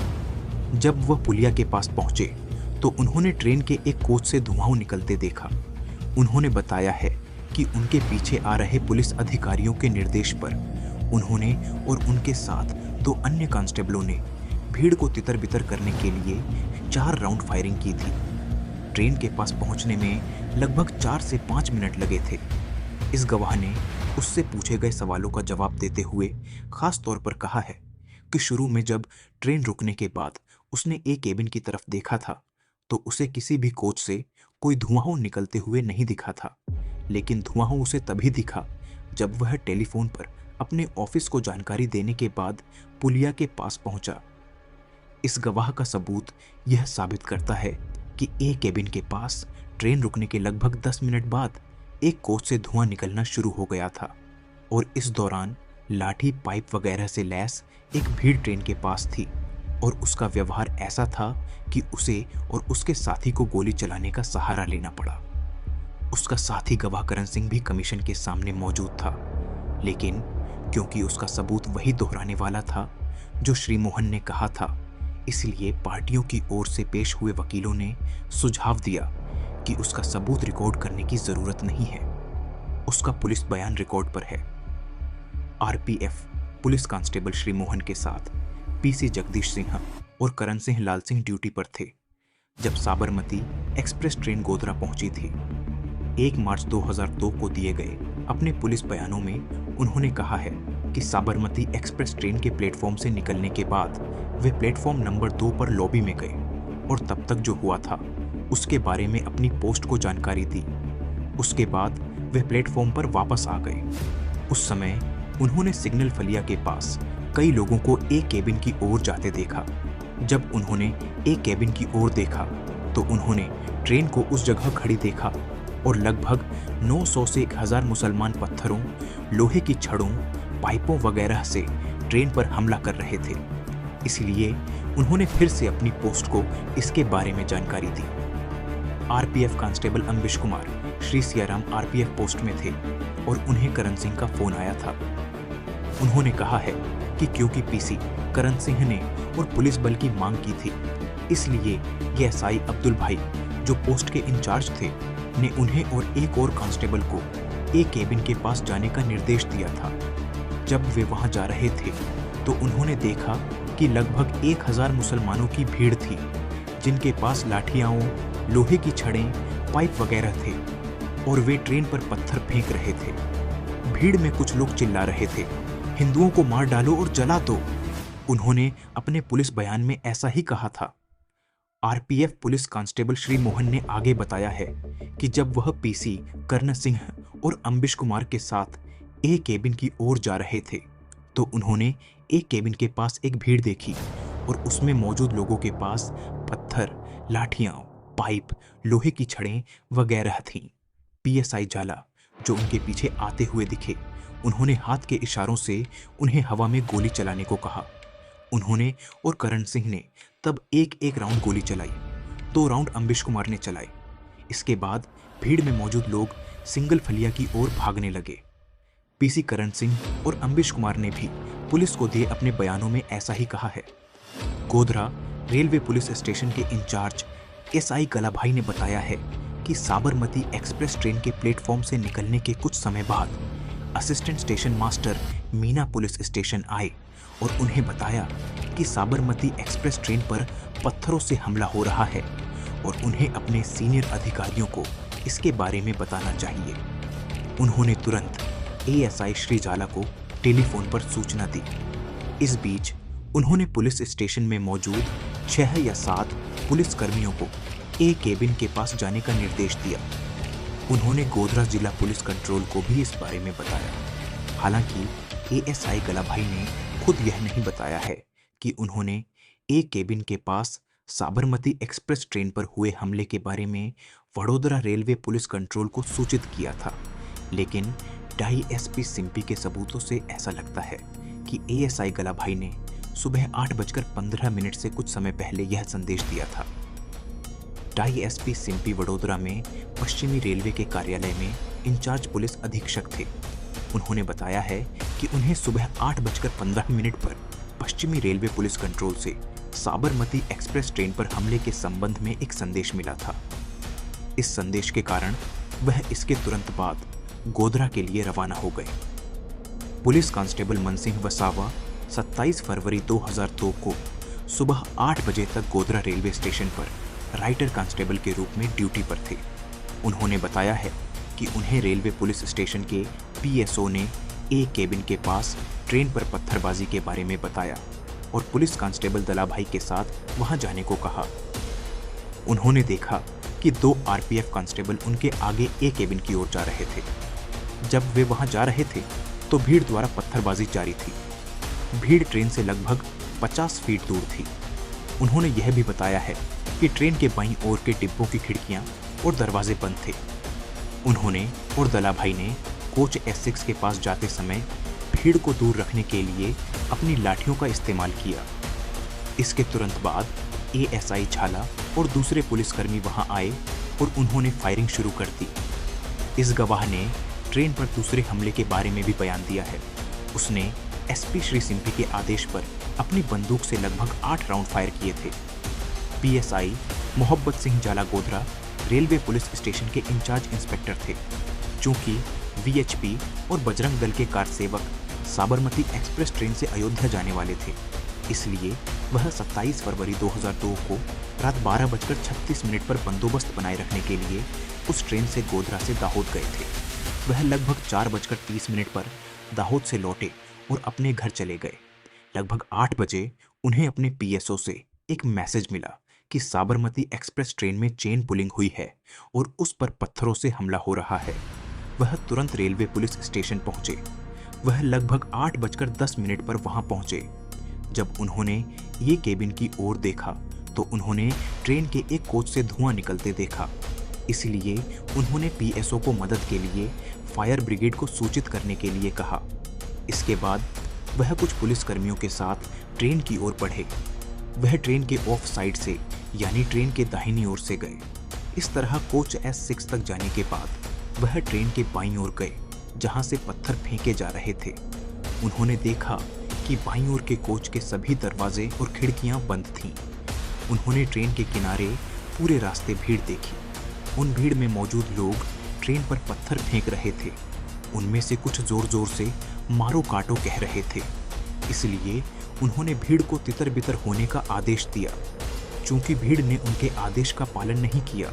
जब वह पुलिया के पास पहुंचे तो उन्होंने ट्रेन के एक कोच से धुआं निकलते देखा। उन्होंने बताया है कि उनके पीछे आ रहे पुलिस अधिकारियों के निर्देश पर उन्होंने और उनके साथ 2 अन्य कांस्टेबलों ने भीड़ को तितर-बितर करने के लिए 4 राउंड फायरिंग की थी। ट्रेन के पास पहुंचने में लगभग 4 से 5 मिनट लगे थे। इस गवाह ने उससे पूछे गए सवालों का जवाब देते हुए खास तौर पर कहा है कि शुरू में जब ट्रेन रुकने के बाद उसने ए केबिन की तरफ देखा था तो उसे किसी भी कोच से कोई धुआं निकलते हुए नहीं दिखा था, लेकिन धुआं उसे तभी दिखा जब वह टेलीफोन पर अपने ऑफिस को जानकारी देने के बाद पुलिया के पास पहुंचा। इस गवाह का सबूत यह साबित करता है कि ए केबिन के पास ट्रेन रुकने के लगभग 10 मिनट बाद एक कोच से धुआं निकलना शुरू हो गया था और इस दौरान लाठी, पाइप वगैरह से लैस एक भीड़ ट्रेन के पास थी। और उसका व्यवहार ऐसा था कि उसे और उसके साथी को गोली चलाने का सहारा लेना पड़ा। उसका साथी गवाह करण सिंह भी कमीशन के सामने मौजूद था, लेकिन क्योंकि उसका सबूत वही दोहराने वाला था जो श्री मोहन ने कहा था, इसलिए पार्टियों की ओर से पेश हुए वकीलों ने सुझाव दिया कि उसका सबूत रिकॉर्ड करने की जरूरत नहीं है। उसका पुलिस बयान रिकॉर्ड पर है। RPF police constable Shri Mohan के साथ पीसी जगदीश सिंह और करण सिंह लाल सिंह ड्यूटी पर थे जब साबरमती एक्सप्रेस ट्रेन गोधरा पहुंची थी। 1 मार्च 2002 को दिए गए अपने पुलिस बयानों में उन्होंने कहा है कि साबरमती एक्सप्रेस ट्रेन के प्लेटफॉर्म से निकलने के बाद वे प्लेटफॉर्म नंबर 2 पर लॉबी में गए और तब तक जो हुआ था उसके बारे में अपनी पोस्ट को जानकारी दी। उसके बाद वे प्लेटफॉर्म पर वापस आ गए। उस समय उन्होंने सिग्नल फलिया के पास कई लोगों को ए केबिन की ओर जाते देखा। जब उन्होंने ए केबिन की ओर देखा तो उन्होंने ट्रेन को उस जगह खड़ी देखा और लगभग 900 से 1000 मुसलमान पत्थरों, लोहे की छड़ों, पाइपों वगैरह से ट्रेन पर हमला कर रहे थे। इसलिए उन्होंने फिर से अपनी पोस्ट को इसके बारे में जानकारी दी। RPF constable Ambish Kumar Shri Siyaram RPF post में थे और उन्हें करण सिंह का फोन आया था। उन्होंने कहा है कि क्योंकि पीसी करण सिंह ने और पुलिस बल की मांग की थी, इसलिए एएसआई अब्दुल भाई जो पोस्ट के इंचार्ज थे ने उन्हें और एक और कांस्टेबल को ए केबिन के पास जाने का निर्देश दिया था। जब वे वहां जा रहे थे तो उन्होंने देखा कि लगभग 1000 मुसलमानों की भीड़ थी जिनके पास लाठियां, लोहे की छड़ें, पाइप वगैरह थे और वे ट्रेन पर पत्थर फेंक रहे थे। भीड़ में कुछ लोग चिल्ला रहे थे, हिंदुओं को मार डालो और जला दो। उन्होंने अपने पुलिस बयान में ऐसा ही कहा था। RPF police constable Shri Mohan ने आगे बताया है कि जब वह पीसी कर्ण सिंह और अम्बिश कुमार के साथ ए केबिन की ओर जा रहे थे तो उन्होंने ए केबिन के पास एक भीड़ देखी और उसमें मौजूद लोगों के पास पत्थर, लाठियां, पाइप, लोहे की छड़ें वगैरह थीं। पीएसआई जाला जो उनके पीछे आते हुए दिखे, उन्होंने हाथ के इशारों से उन्हें हवा में गोली चलाने को कहा। उन्होंने और करण सिंह ने तब एक एक राउंड गोली चलाई। 2 राउंड अम्बिश कुमार ने चलाए। इसके बाद भीड़ में मौजूद लोग सिंगल फलिया की ओर भागने लगे। पीसी करण सिंह और अम्बिश कुमार ने भी पुलिस को दिए अपने बयानों में ऐसा ही कहा है। गोधरा रेलवे पुलिस स्टेशन के इंचार्ज एसआई गलाभाई ने बताया है कि साबरमती एक्सप्रेस ट्रेन के प्लेटफॉर्म से निकलने के कुछ समय बाद assistant station master Meena police station आए और उन्हें बताया कि साबरमती एक्सप्रेस ट्रेन पर पत्थरों से हमला हो रहा है और उन्हें अपने सीनियर अधिकारियों को इसके बारे में बताना चाहिए। उन्होंने तुरंत एएसआई श्री जाला को टेलीफोन पर सूचना दी। इस बीच उन्होंने पुलिस स्टेशन में मौजूद 6 या 7 पुलिस कर्मियों को ए केबिन के पास जाने का निर्देश दिया। उन्होंने गोधरा जिला पुलिस कंट्रोल को भी इस बारे में बताया। हालांकि एएसआई गलाभाई ने खुद यह नहीं बताया है कि उन्होंने ए केबिन के पास साबरमती एक्सप्रेस ट्रेन पर हुए हमले के बारे में वडोदरा रेलवे पुलिस कंट्रोल को सूचित किया था, लेकिन डीएसपी सिंपी के सबूतों से ऐसा लगता है कि एएसआई गलाभाई ने सुबह 8:15 से कुछ समय पहले यह संदेश दिया था। डीएसपी सिंपी वडोदरा में पश्चिमी रेलवे के कार्यालय में इंचार्ज पुलिस अधीक्षक थे। उन्होंने बताया है कि उन्हें सुबह 8:15 पर पश्चिमी रेलवे पुलिस कंट्रोल से साबरमती एक्सप्रेस ट्रेन पर हमले के संबंध में एक संदेश मिला था। इस संदेश के कारण वह इसके तुरंत बाद गोधरा के लिए रवाना हो गए। पुलिस कांस्टेबल मनसिंह वसावा 27 फरवरी 2002 को सुबह 8 बजे तक गोधरा रेलवे स्टेशन पर राइटर कांस्टेबल के रूप में ड्यूटी पर थे। उन्होंने बताया है कि उन्हें रेलवे पुलिस स्टेशन के पीएसओ ने ए केबिन के पास ट्रेन पर पत्थरबाजी के बारे में बताया और पुलिस कांस्टेबल दलाभाई के साथ वहां जाने को कहा। उन्होंने देखा कि 2 आरपीएफ कांस्टेबल उनके आगे ए केबिन की ओर जा रहे थे। जब वे वहां जा रहे थे तो भीड़ द्वारा पत्थरबाजी जारी थी। भीड़ ट्रेन से लगभग 50 फीट दूर थी। उन्होंने यह भी बताया है कि ट्रेन के बाईं ओर के डिब्बों की खिड़कियां और दरवाजे बंद थे। उन्होंने और दलाभाई ने कोच S6 के पास जाते समय भीड़ को दूर रखने के लिए अपनी लाठियों का इस्तेमाल किया। इसके तुरंत बाद एएसआई झाला और दूसरे पुलिसकर्मी वहां आए और उन्होंने फायरिंग शुरू कर दी। इस गवाह ने ट्रेन पर दूसरे हमले के बारे में भी बयान दिया है। उसने एसपी श्री सिंपी के आदेश पर अपनी बंदूक से लगभग 8 राउंड फायर किए थे। पीएसआई मोहब्बत सिंह जाला गोधरा रेलवे पुलिस स्टेशन के इंचार्ज इंस्पेक्टर थे। चूंकि वीएचपी और बजरंग दल के कार सेवक साबरमती एक्सप्रेस ट्रेन से अयोध्या जाने वाले थे, इसलिए वह 27 फरवरी 2002 को रात 12:36 पर बंदोबस्त बनाए रखने के लिए उस ट्रेन से गोधरा से दाहोद गए थे। वह लगभग 4:30 पर दाहोद से लौटे और अपने घर चले गए। लगभग 8 बजे उन्हें अपने पीएसओ से एक मैसेज मिला कि साबरमती एक्सप्रेस ट्रेन में चेन पुलिंग हुई है और उस पर पत्थरों से हमला हो रहा है। वह तुरंत रेलवे पुलिस स्टेशन पहुंचे। वह लगभग 8:10 पर वहां पहुंचे। जब उन्होंने ये केबिन की ओर देखा तो उन्होंने ट्रेन के एक कोच से धुआं निकलते देखा। इसलिए उन्होंने पीएसओ को मदद के लिए फायर ब्रिगेड को सूचित करने के लिए कहा। इसके बाद वह कुछ पुलिसकर्मियों के साथ ट्रेन की ओर बढ़े। वह ट्रेन के ऑफ साइड से यानी ट्रेन के दाहिनी ओर से गए। इस तरह कोच S6 तक जाने के बाद वह ट्रेन के बाईं ओर गए जहां से पत्थर फेंके जा रहे थे। उन्होंने देखा कि बाईं ओर के कोच के सभी दरवाजे और खिड़कियां बंद थीं। उन्होंने ट्रेन के किनारे पूरे रास्ते भीड़ देखी। उन भीड़ में मौजूद लोग ट्रेन पर पत्थर फेंक रहे थे। उनमें से कुछ जोर जोर से मारो काटो कह रहे थे। इसलिए उन्होंने भीड़ को तितर बितर होने का आदेश दिया। चूंकि भीड़ ने उनके आदेश का पालन नहीं किया,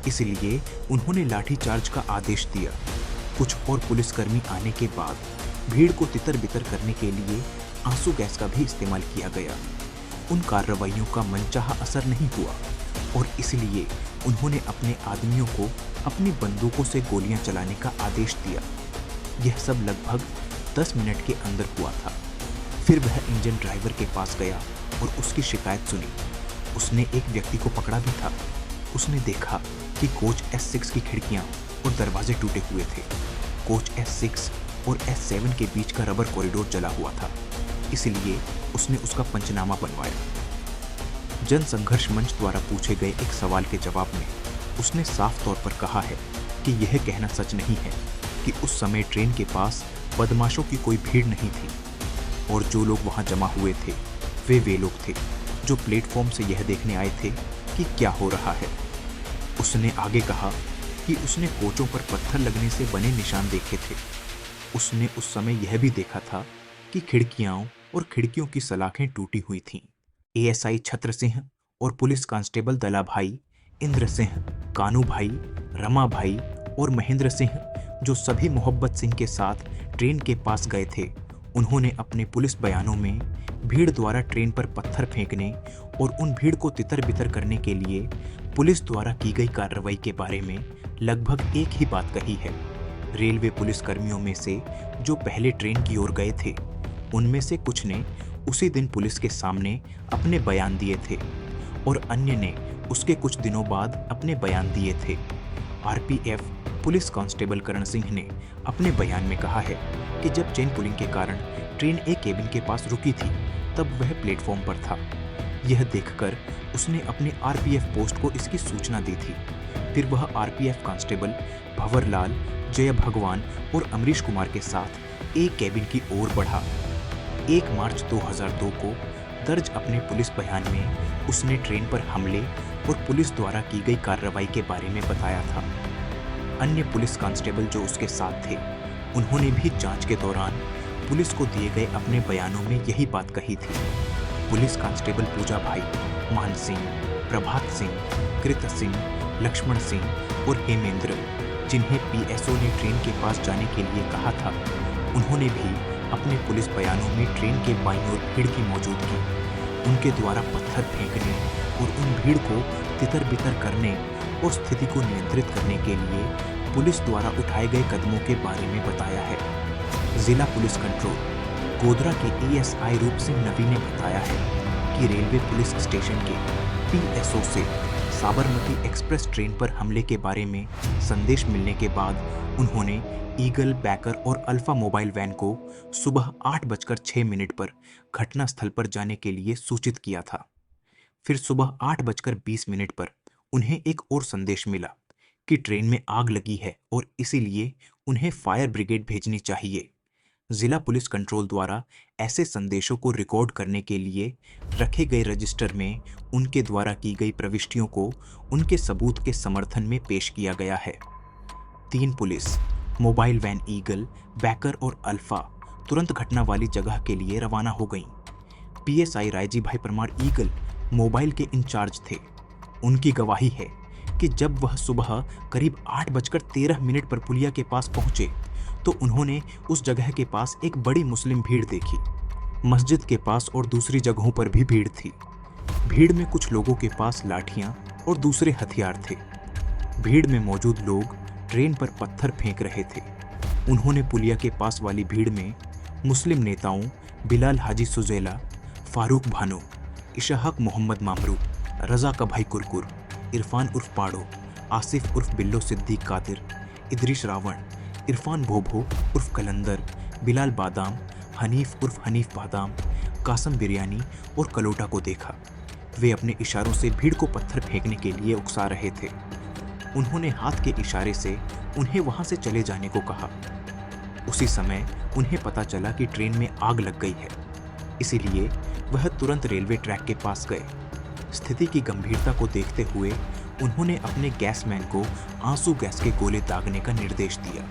इसलिए उन्होंने लाठीचार्ज का आदेश दिया। कुछ और पुलिसकर्मी आने के बाद भीड़ को तितर बितर करने के लिए आंसू गैस का भी इस्तेमाल किया गया। उन कार्रवाइयों का मनचाहा असर नहीं हुआ और इसलिए उन्होंने अपने आदमियों को अपनी बंदूकों से गोलियां चलाने का आदेश दिया। यह सब लगभग 10 मिनट के अंदर हुआ था। फिर वह इंजन ड्राइवर के पास गया और उसकी शिकायत सुनी। उसने एक व्यक्ति को पकड़ा भी था। उसने देखा कि कोच S6 की खिड़कियां और दरवाजे टूटे हुए थे। कोच S6 और S7 के बीच का रबर कॉरिडोर जला हुआ था, इसलिए उसने उसका पंचनामा बनवाया। जन संघर्ष मंच द्वारा पूछे गए एक सवाल के जवाब में उसने साफ तौर पर कहा है कि यह कहना सच नहीं है कि उस समय ट्रेन के पास बदमाशों की कोई भीड़ नहीं थी और जो लोग वहां जमा हुए थे वे लोग थे जो प्लेटफॉर्म से यह देखने आए थे कि क्या हो रहा है। उसने आगे कहा कि उसने कोचों पर पत्थर लगने से बने निशान देखे थे। उसने उस समय यह भी देखा था कि खिड़कियां और खिड़कियों की सलाखें टूटी हुई थीं। एएसआई छत्र सिंह और पुलिस कांस्टेबल दला भाई, इंद्र सिंह, कानू भाई, रमा भाई और महेंद्र सिंह, जो सभी मोहब्बत सिंह के साथ ट्रेन के पास गए थे, उन्होंने अपने पुलिस बयानों में भीड़ द्वारा ट्रेन पर पत्थर फेंकने और उन भीड़ को तितर बितर करने के लिए पुलिस द्वारा की गई कार्रवाई के बारे में लगभग एक ही बात कही है। रेलवे पुलिस कर्मियों में से जो पहले ट्रेन की ओर गए थे, उनमें से कुछ ने उसी दिन पुलिस के सामने अपने बयान दिए थे और अन्य ने उसके कुछ दिनों बाद अपने बयान दिए थे। RPF police constable Karan Singh ने अपने बयान में कहा है कि जब चेन पुलिंग के कारण ट्रेन एक केबिन के पास रुकी थी, तब वह प्लेटफॉर्म पर था। यह देखकर उसने अपने आरपीएफ पोस्ट को इसकी सूचना दी थी। फिर वह आरपीएफ कांस्टेबल भंवरलाल, जय भगवान और अमरीश कुमार के साथ एक केबिन की ओर बढ़ा। 1 मार्च 2002 को दर्ज अपने पुलिस बयान में उसने ट्रेन पर हमले और पुलिस द्वारा की गई कार्रवाई के बारे में बताया था। अन्य पुलिस कांस्टेबल जो उसके साथ थे, उन्होंने भी जांच के दौरान पुलिस को दिए गए अपने बयानों में यही बात कही थी। पुलिस कांस्टेबल पूजा भाई, मान सिंह, प्रभात सिंह, कृत सिंह, लक्ष्मण सिंह और हेमेंद्र, जिन्हें पीएसओ ने ट्रेन के पास जाने के लिए कहा था, उन्होंने भी अपने पुलिस बयानों में ट्रेन के बाईं ओर भीड़ की मौजूदगी, उनके द्वारा पत्थर फेंकने और उन भीड़ को तितर बितर करने और स्थिति को नियंत्रित करने के लिए पुलिस द्वारा उठाए गए कदमों के बारे में बताया है। जिला पुलिस कंट्रोल गोधरा के एएसआई रूप सिंह नवी ने बताया है कि रेलवे पुलिस स्टेशन के पीएसओ से साबरमती एक्सप्रेस ट्रेन पर हमले के बारे में संदेश मिलने के बाद उन्होंने ईगल, बैकर और अल्फा मोबाइल वैन को सुबह 8:06 पर घटनास्थल पर जाने के लिए सूचित किया था। फिर सुबह 8:20 पर उन्हें एक और संदेश मिला कि ट्रेन में आग लगी है और इसीलिए उन्हें फायर ब्रिगेड भेजनी चाहिए। जिला पुलिस कंट्रोल द्वारा ऐसे संदेशों को रिकॉर्ड करने के लिए रखे गए रजिस्टर में उनके द्वारा की गई प्रविष्टियों को उनके सबूत के समर्थन में पेश किया गया है। 3 police mobile van Eagle, Baker और अल्फा तुरंत घटना वाली जगह के लिए रवाना हो गईं। पीएसआई रायजी भाई परमार ईगल मोबाइल के इंचार्ज थे। उनकी गवाही है कि जब वह सुबह करीब 8:13 पर पुलिया के पास पहुंचे तो उन्होंने उस जगह के पास एक बड़ी मुस्लिम भीड़ देखी। मस्जिद के पास और दूसरी जगहों पर भी भीड़ थी। भीड़ में कुछ लोगों के पास लाठियां और दूसरे हथियार थे। भीड़ में मौजूद लोग ट्रेन पर पत्थर फेंक रहे थे। उन्होंने पुलिया के पास वाली भीड़ में मुस्लिम नेताओं बिलाल हाजी सुजैला, फारूक भानो, इशाहक मोहम्मद मामरू, रजा का भाई कुरकुर, इरफान उर्फ पाड़ो, आसिफ उर्फ बिल्लो सिद्दीक कादिर, इदरीश रावण, इरफान भोभो उर्फ कलंदर, बिलाल बादाम, हनीफ उर्फ हनीफ बादाम, कासम बिरयानी और कलोटा को देखा। वे अपने इशारों से भीड़ को पत्थर फेंकने के लिए उकसा रहे थे। उन्होंने हाथ के इशारे से उन्हें वहां से चले जाने को कहा। उसी समय उन्हें पता चला कि ट्रेन में आग लग गई है, इसीलिए वह तुरंत रेलवे ट्रैक के पास गए। स्थिति की गंभीरता को देखते हुए उन्होंने अपने गैसमैन को आंसू गैस के गोले दागने का निर्देश दिया।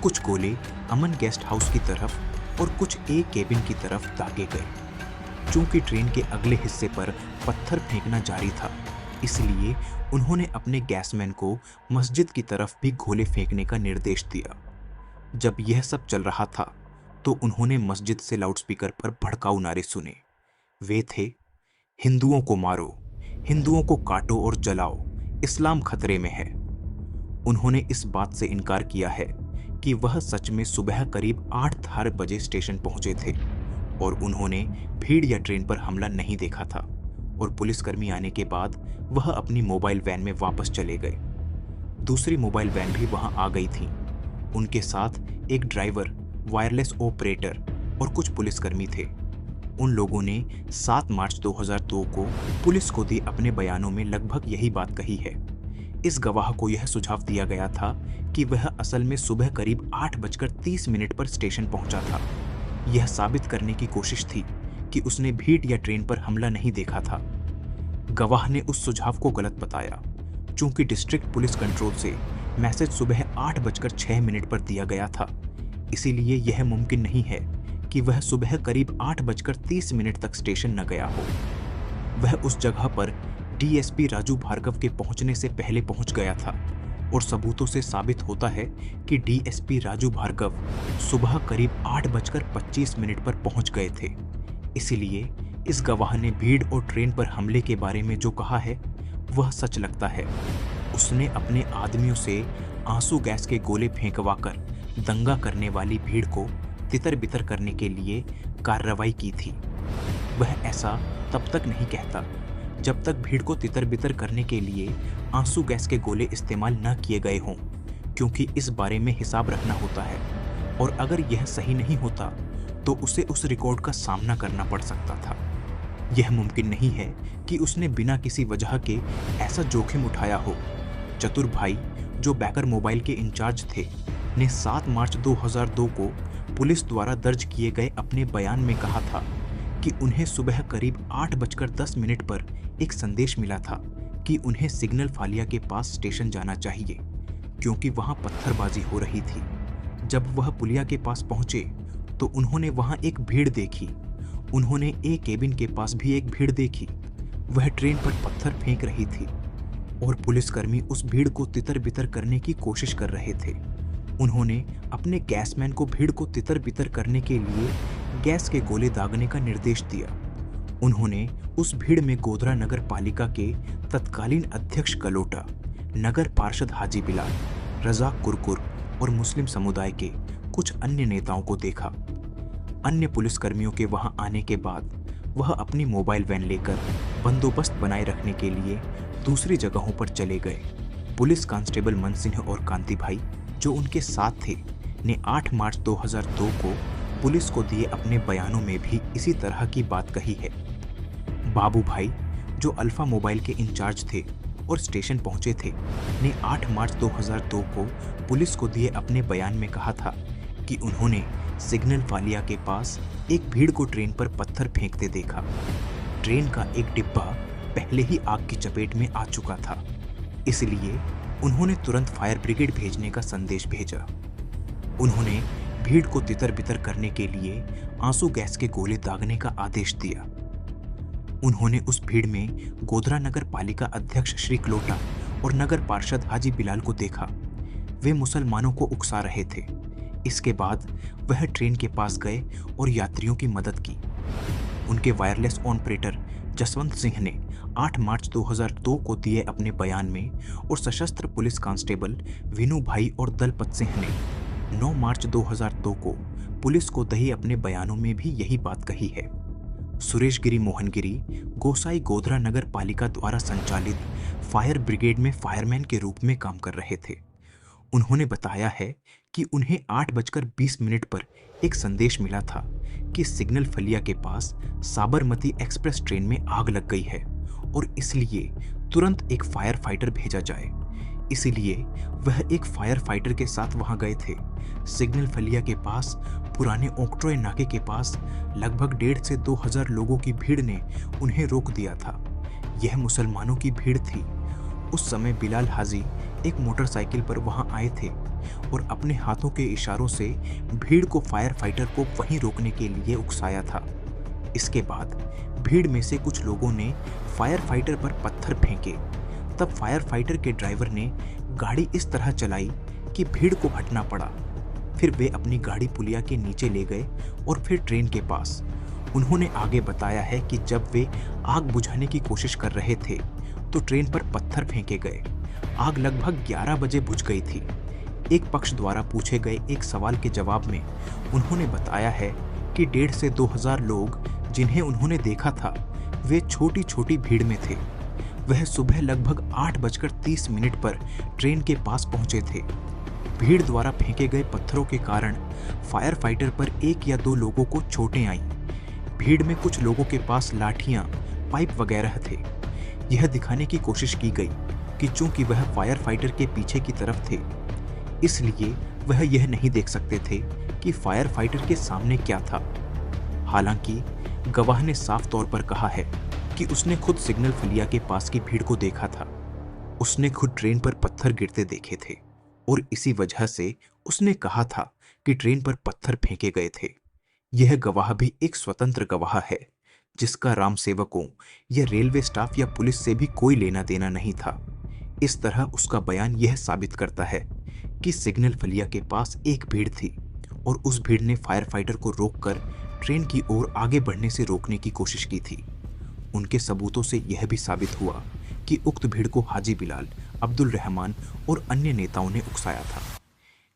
कुछ गोले अमन गेस्ट हाउस की तरफ और कुछ ए केबिन की तरफ दागे गए। चूंकि ट्रेन के अगले हिस्से पर पत्थर फेंकना जारी था, इसलिए उन्होंने अपने गैसमैन को मस्जिद की तरफ भी गोले फेंकने का निर्देश दिया। जब यह सब चल रहा था तो उन्होंने मस्जिद से लाउडस्पीकर पर भड़काऊ नारे सुने। वे थे, हिंदुओं को मारो, हिंदुओं को काटो और जलाओ, इस्लाम खतरे में है। उन्होंने इस बात से इनकार किया है कि वह सच में सुबह करीब 8:30 बजे स्टेशन पहुंचे थे और उन्होंने भीड़ या ट्रेन पर हमला नहीं देखा था और पुलिसकर्मी आने के बाद वह अपनी मोबाइल वैन में वापस चले गए। दूसरी मोबाइल वैन भी वहां आ गई थी। उनके साथ एक ड्राइवर, वायरलेस ऑपरेटर और कुछ पुलिसकर्मी थे। उन लोगों ने 7 मार्च 2002 को पुलिस को दी अपने बयानों में लगभग यही बात कही है। इस गवाह को यह सुझाव दिया गया था कि वह असल में सुबह करीब 8:30 पर स्टेशन पहुंचा था। यह साबित करने की कोशिश थी कि उसने भीड़ या ट्रेन पर हमला नहीं देखा था। गवाह ने उस सुझाव को गलत बताया। चूंकि डिस्ट्रिक्ट पुलिस कंट्रोल से मैसेज सुबह 8:06 पर दिया गया था, इसीलिए यह मुमकिन नहीं है कि वह सुबह करीब 8:30 तक स्टेशन न गया हो। वह उस जगह पर डीएसपी राजू भार्गव के पहुंचने से पहले पहुंच गया था और सबूतों से साबित होता है कि डीएसपी राजू भार्गव सुबह करीब 8:25 पर पहुंच गए थे। इसीलिए इस गवाह ने भीड़ और ट्रेन पर हमले के बारे में जो कहा है वह सच लगता है। उसने अपने आदमियों से आंसू गैस के गोले फेंकवाकर दंगा करने वाली भीड़ को तितर-बितर करने के लिए कार्रवाई की थी। वह ऐसा तब तक नहीं कहता जब तक भीड़ को तितर-बितर करने के लिए आंसू गैस के गोले इस्तेमाल न किए गए हों, क्योंकि इस बारे में हिसाब रखना होता है और अगर यह सही नहीं होता तो उसे उस रिकॉर्ड का सामना करना पड़ सकता था। यह मुमकिन नहीं है कि उसने बिना किसी वजह के ऐसा जोखिम उठाया हो। चतुर भाई, जो बैकर मोबाइल के इंचार्ज थे, ने 7 मार्च 2002 को पुलिस द्वारा दर्ज किए गए अपने बयान में कहा था कि उन्हें सुबह करीब 8:10 पर एक संदेश मिला था कि उन्हें सिग्नल फालिया के पास स्टेशन जाना चाहिए क्योंकि वहां पत्थरबाजी हो रही थी। जब वह पुलिया के पास पहुंचे तो उन्होंने वहां एक भीड़ देखी। उन्होंने ए केबिन के पास भी एक भीड़ देखी। वह ट्रेन पर पत्थर फेंक रही थी और पुलिसकर्मी उस भीड़ को तितर-बितर करने की कोशिश कर रहे थे। उन्होंने अपने गैसमैन को भीड़ को तितर-बितर करने के लिए गैस के गोले दागने का निर्देश दिया। उन्होंने उस भीड़ में गोधरा नगर पालिका के तत्कालीन अध्यक्ष कलोटा, नगर पार्षद हाजी बिलाल, रजाक कुरकुर और मुस्लिम समुदाय के कुछ अन्य नेताओं को देखा। अन्य पुलिसकर्मियों के वहां आने के बाद वह अपनी मोबाइल वैन लेकर बंदोबस्त बनाए रखने के लिए दूसरी जगहों पर चले गए। पुलिस कांस्टेबल मन सिंह और कांति भाई, जो उनके साथ थे, ने 8 मार्च 2002 को पुलिस को दिए अपने बयानों में भी इसी तरह की बात कही है। बाबू भाई, जो अल्फा मोबाइल के इंचार्ज थे और स्टेशन पहुंचे थे, ने 8 मार्च 2002 को पुलिस को दिए अपने बयान में कहा था कि उन्होंने सिग्नल फालिया के पास एक भीड़ को ट्रेन पर पत्थर फेंकते देखा। ट्रेन का एक डिब्बा पहले ही आग की चपेट में आ चुका था, इसलिए उन्होंने तुरंत फायर ब्रिगेड भेजने का संदेश भेजा। उन्होंने भीड़ को तितर-बितर करने के लिए आंसू गैस के गोले दागने का आदेश दिया। उन्होंने उस भीड़ में गोधरा नगर पालिका अध्यक्ष श्री क्लोटा और नगर पार्षद हाजी बिलाल को देखा। वे मुसलमानों को उकसा रहे थे। इसके बाद वह ट्रेन के पास गए और यात्रियों की मदद की। उनके वायरलेस ऑपरेटर जसवंत सिंह ने 8 मार्च 2002 को दिए अपने बयान में और सशस्त्र पुलिस कांस्टेबल विनू भाई और दलपत सिंह ने 9 मार्च 2002 को पुलिस को दही अपने बयानों में भी यही बात कही है। सुरेश गिरी मोहनगिरी गोसाई गोधरा नगर पालिका द्वारा संचालित फायर ब्रिगेड में फायरमैन के रूप में काम कर रहे थे। उन्होंने बताया है कि उन्हें 8:20 पर एक संदेश मिला था कि सिग्नल फलिया के पास साबरमती एक्सप्रेस ट्रेन में आग लग गई है और इसलिए तुरंत एक फायर फाइटर भेजा जाए। इसलिए वह एक फायर फाइटर के साथ वहां गए थे। सिग्नल फलिया के पास पुराने ओक्ट्रोय नाके के पास लगभग 1,500 से 2,000 लोगों की भीड़ ने उन्हें रोक दिया था। यह मुसलमानों की भीड़ थी। उस समय बिलाल हाजी एक मोटरसाइकिल पर वहां आए थे और अपने हाथों के इशारों से भीड़ को फायर फाइटर को वहीं रोकने के लिए उकसाया था। इसके बाद भीड़ में से कुछ लोगों ने फायर फाइटर पर पत्थर फेंके। तब फायर फाइटर के ड्राइवर ने गाड़ी इस तरह चलाई कि भीड़ को हटना पड़ा। फिर वे अपनी गाड़ी पुलिया के नीचे ले गए और फिर ट्रेन के पास। उन्होंने आगे बताया है कि जब वे आग बुझाने की कोशिश कर रहे थे तो ट्रेन पर पत्थर फेंके गए। आग लगभग 11 बजे बुझ गई थी। एक पक्ष द्वारा पूछे गए एक सवाल के जवाब में उन्होंने बताया है कि 1,500 से 2,000 लोग जिन्हें उन्होंने देखा था वे छोटी छोटी भीड़ में थे। वह सुबह लगभग 8:30 पर ट्रेन के पास पहुंचे थे। भीड़ द्वारा फेंके गए पत्थरों के कारण फायर फाइटर पर 1 या 2 लोगों को चोटें आईं। भीड़ में कुछ लोगों के पास लाठियां, पाइप वगैरह थे। यह दिखाने की कोशिश की गई कि चूंकि वह फायर फाइटर के पीछे की तरफ थे, इसलिए वह यह नहीं देख सकते थे कि फायर फाइटर के सामने क्या था। हालांकि गवाह ने साफ तौर पर कहा है कि उसने खुद सिग्नल फलिया के पास की भीड़ को देखा था। उसने खुद ट्रेन पर पत्थर गिरते देखे थे और इसी वजह से उसने कहा था कि ट्रेन पर पत्थर फेंके गए थे। यह गवाह भी एक स्वतंत्र गवाह है जिसका राम सेवकों या रेलवे स्टाफ या पुलिस से भी कोई लेना देना नहीं था। इस तरह उसका बयान यह साबित करता है कि सिग्नल फलिया के पास एक भीड़ थी और उस भीड़ ने फायर फाइटर को रोककर ट्रेन की ओर आगे बढ़ने से रोकने की कोशिश की थी। उनके सबूतों से यह भी साबित हुआ कि उक्त भीड़ को हाजी बिलाल, अब्दुल रहमान और अन्य नेताओं ने उकसाया था।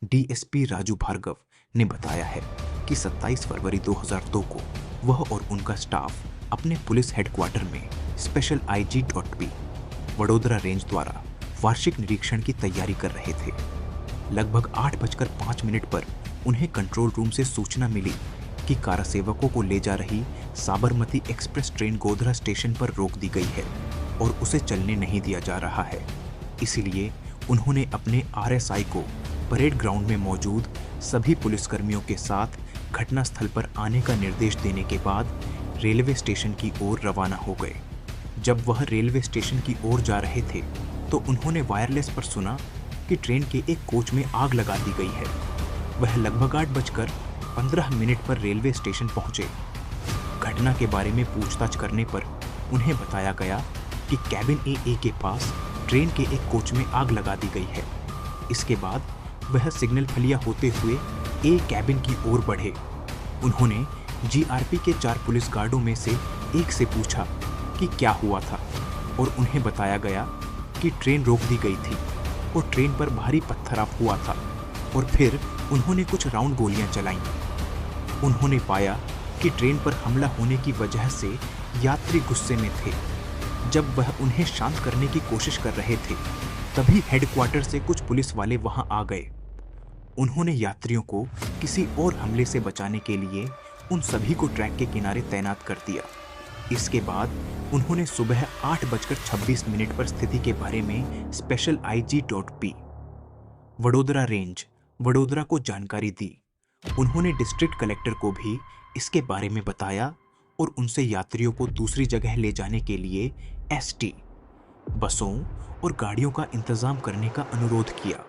डीएसपी राजू भार्गव ने बताया है कि 27 फरवरी 2002 को वह और उनका स्टाफ अपने पुलिस हेडक्वार्टर में स्पेशल IG.P वडोदरा रेंज द्वारा वार्षिक निरीक्षण की तैयारी कर रहे थे। लगभग 8:05 पर उन्हें कंट्रोल रूम से सूचना मिली कि कारासेवकों को ले जा रही Sabarmati express train Godhra station पर रोक दी गई है और उसे चलने नहीं दिया जा रहा है। इसलिए उन्होंने अपने RSI को परेड ग्राउंड में मौजूद सभी पुलिसकर्मियों के साथ घटनास्थल पर आने का निर्देश देने के बाद रेलवे स्टेशन की ओर रवाना हो गए। जब वह रेलवे स्टेशन की ओर जा रहे थे तो उन्होंने वायरलेस पर सुना कि ट्रेन के एक कोच में आग लगा दी गई है। वह लगभग 8:15 पर रेलवे स्टेशन पहुंचे। घटना के बारे में पूछताछ करने पर उन्हें बताया गया कि कैबिन AA के पास ट्रेन के एक कोच में आग लगा दी गई है। इसके बाद वह सिग्नल फलिया होते हुए A कैबिन की ओर बढ़े। उन्होंने GRP के 4 पुलिस गार्डों में से एक से पूछा कि क्या हुआ था और उन्हें बताया गया कि ट्रेन रोक दी गई थी और ट्रेन पर भारी पत्थराव हुआ था और फिर उन्होंने कुछ राउंड गोलियां चलाईं। उन्होंने पाया कि ट्रेन पर हमला होने की वजह से यात्री गुस्से में थे। जब वह उन्हें शांत करने की कोशिश कर रहे थे, तभी हेडक्वार्टर से कुछ पुलिस वाले वहां आ गए। उन्होंने यात्रियों को किसी और हमले से बचाने के लिए उन सभी को ट्रैक के किनारे तैनात कर दिया। इसके बाद उन्होंने सुबह 8:26 पर स्थिति के बारे में special IG.P Vadodara range, Vadodara को जानकारी दी। उन्होंने डिस्ट्रिक्ट कलेक्टर को भी इसके बारे में बताया और उनसे यात्रियों को दूसरी जगह ले जाने के लिए ST बसों और गाड़ियों का इंतजाम करने का अनुरोध किया।